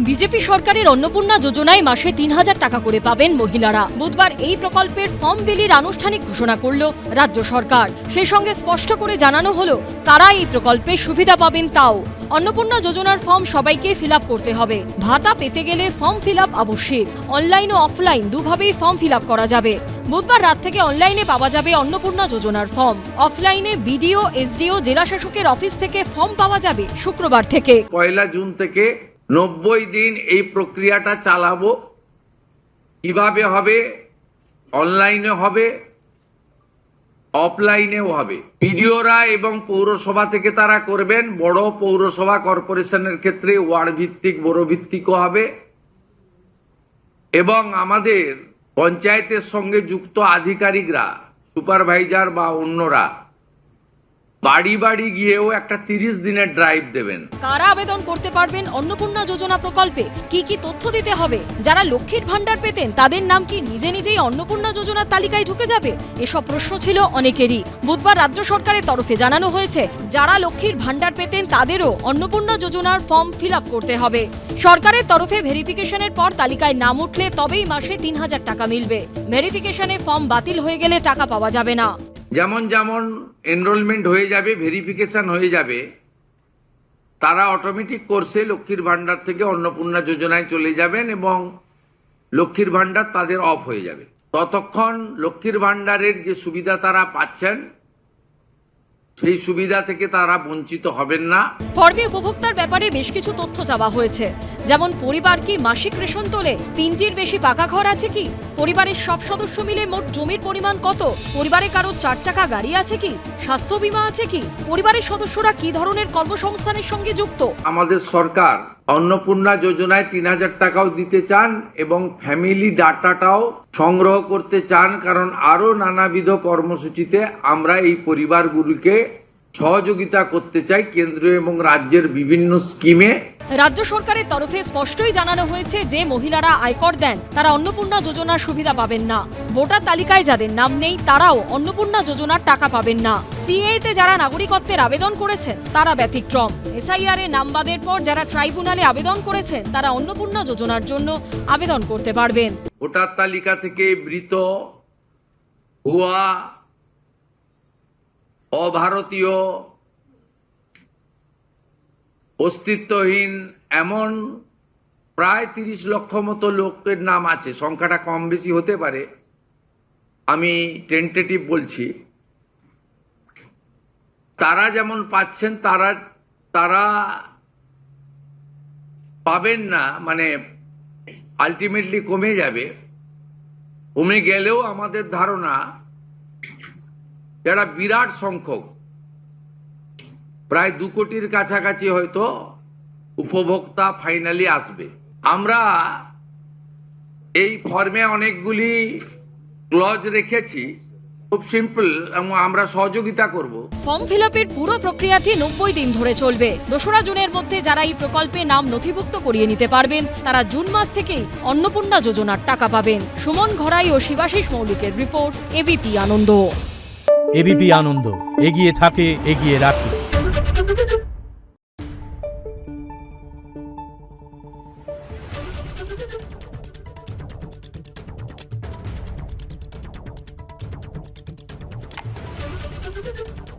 BJP সরকারের অন্নপূর্ণা যোজনায় মাসে ৩,০০০ টাকা করে পাবেন মহিলারা। বুধবার এই প্রকল্পের ফর্ম বিলির আনুষ্ঠানিক ঘোষণা করল রাজ্য সরকার। সেই সঙ্গে স্পষ্ট করে জানানো হলো কারা এই প্রকল্পে সুবিধা পাবেন তাও। অন্নপূর্ণা যোজনার ফর্ম সবাইকে ফিল আপ করতে হবে। ভাতা পেতে গেলে ফর্ম ফিল আপ আবশ্যিক। অনলাইন ও অফলাইন দুভাবেই ফর্ম ফিল আপ করা যাবে। বুধবার রাত থেকে অনলাইনে পাওয়া যাবে অন্নপূর্ণা যোজনার ফর্ম। অফলাইনে বিডিও, এসডিও, জেলা শাসকের অফিস থেকে ফর্ম পাওয়া যাবে শুক্রবার থেকে। 1 জুন থেকে 90 দিন এই প্রক্রিয়াটা চালাবো। কিভাবে হবে? অনলাইনে হবে, অফলাইনেও হবে। বিডিওরা এবং পৌরসভা থেকে তারা করবেন। বড় পৌরসভা কর্পোরেশনের ক্ষেত্রে ওয়ার্ড ভিত্তিক, বড় ভিত্তিকও হবে। এবং আমাদের পঞ্চায়েতের সঙ্গে যুক্ত আধিকারিকরা, সুপারভাইজার বা অন্যরা বাড়ি বাড়ি গিয়েও একটা 30 দিনের ড্রাইভ দেবেন। কারা আবেদন করতে পারবেন অন্নপূর্ণা যোজনা প্রকল্পে? কি কি তথ্য দিতে হবে? যারা লক্ষ্মীর ভান্ডার পেতেন তাদের নাম কি নিজে নিজেই অন্নপূর্ণা যোজনার তালিকায় ঢুকে যাবে? এসব প্রশ্ন ছিল অনেকেরই। বুধবার রাজ্য সরকারের তরফে জানানো হয়েছে, যারা লক্ষ্মীর ভান্ডার পেতেন তাদেরও অন্নপূর্ণা যোজনার ফর্ম ফিল আপ করতে হবে। সরকারের তরফে ভেরিফিকেশনের পর তালিকায় নাম উঠলে তবেই মাসে ৩,০০০ টাকা মিলবে। ভেরিফিকেশনে ফর্ম বাতিল হয়ে গেলে টাকা পাওয়া যাবে না। যেমন যেমন এনরোলমেন্ট হয়ে যাবে, ভেরিফিকেশন হয়ে যাবে, তারা অটোমেটিক কোর্সে লক্ষ্মীর ভান্ডার থেকে অন্নপূর্ণা যোজনায় চলে যাবেন এবং লক্ষ্মীর ভান্ডার তাদের অফ হয়ে যাবে। ততক্ষণ লক্ষ্মীর ভান্ডারের যে সুবিধা তারা পাচ্ছেন সেই সুবিধা থেকে তারা বঞ্চিত হবেন না। ফর্মে উপভোক্তার ব্যাপারে বেশ কিছু তথ্য চাওয়া হয়েছে, যেমন পরিবার কি মাসিক রেশন তোলে, 3টির বেশি পাকা ঘর আছে কি, পরিবারের সব সদস্য মিলে মোট জমির পরিমাণ কত, পরিবারে কারো 4 চাকা গাড়ি আছে কি, স্বাস্থ্য বীমা আছে কি, পরিবারের সদস্যরা কি ধরনের কর্মসংস্থানের সঙ্গে যুক্ত। আমাদের সরকার অন্নপূর্ণা যোজনায় ৩,০০০ টাকাও দিতে চান এবং ফ্যামিলি ডাটাটাও সংগ্রহ করতে চান, কারণ আরো নানাবিধ কর্মসূচিতে আমরা এই পরিবারগুলিকে সহযোগিতা করতে চাই কেন্দ্র এবং রাজ্যের বিভিন্ন স্কিমে। রাজ্য সরকারের তরফে স্পষ্টই জানানো হয়েছে যে মহিলারা আয়কর দেন তারা অন্নপূর্ণা যোজনার সুবিধা পাবেন না। ভোটার তালিকায় যাদের নাম নেই তারাও অন্নপূর্ণা যোজনার টাকা পাবেন না। সিএতে যারা নাগরিকত্বের আবেদন করেছেন তারা ব্যতিক্রম। এসআইআর এ নাম বাদের পর যারা ট্রাইব্যুনালে আবেদন করেছেন তারা অন্নপূর্ণা যোজনার জন্য আবেদন করতে পারবেন। ভোটার তালিকা থেকে মৃত, ভুয়া, অভারতীয়, অস্তিত্বহীন এমন প্রায় 30 লক্ষ মতো লোকের নাম আছে। সংখ্যাটা কম বেশি হতে পারে, আমি টেন্টেটিভ বলছি। তারা যেমন পাচ্ছেন তারা পাবেন না, মানে আলটিমেটলি কমে যাবে। কমে গেলেও আমাদের ধারণা যারা বিরাট সংখ্যক, প্রায় 2 কোটির কাছাকাছি হয়তো উপভোক্তা ফাইনালি আসবে। আমরা এই ফর্মে অনেকগুলি ক্লজ রেখেছি, খুব সিম্পল, এবং আমরা সহযোগিতা করব। ফর্ম ফিল আপের পুরো প্রক্রিয়াটি 90 দিন ধরে চলবে। 2রা জুনের মধ্যে যারা এই প্রকল্পে নাম নথিভুক্ত করিয়ে নিতে পারবেন তারা জুন মাস থেকেই অন্নপূর্ণা যোজনার টাকা পাবেন। সুমন ঘরাই ও শিবাশিস মৌলিকের রিপোর্ট, এবিপি আনন্দ। এবিপি আনন্দ, এগিয়ে থাকে, এগিয়ে রাখে। Thank you.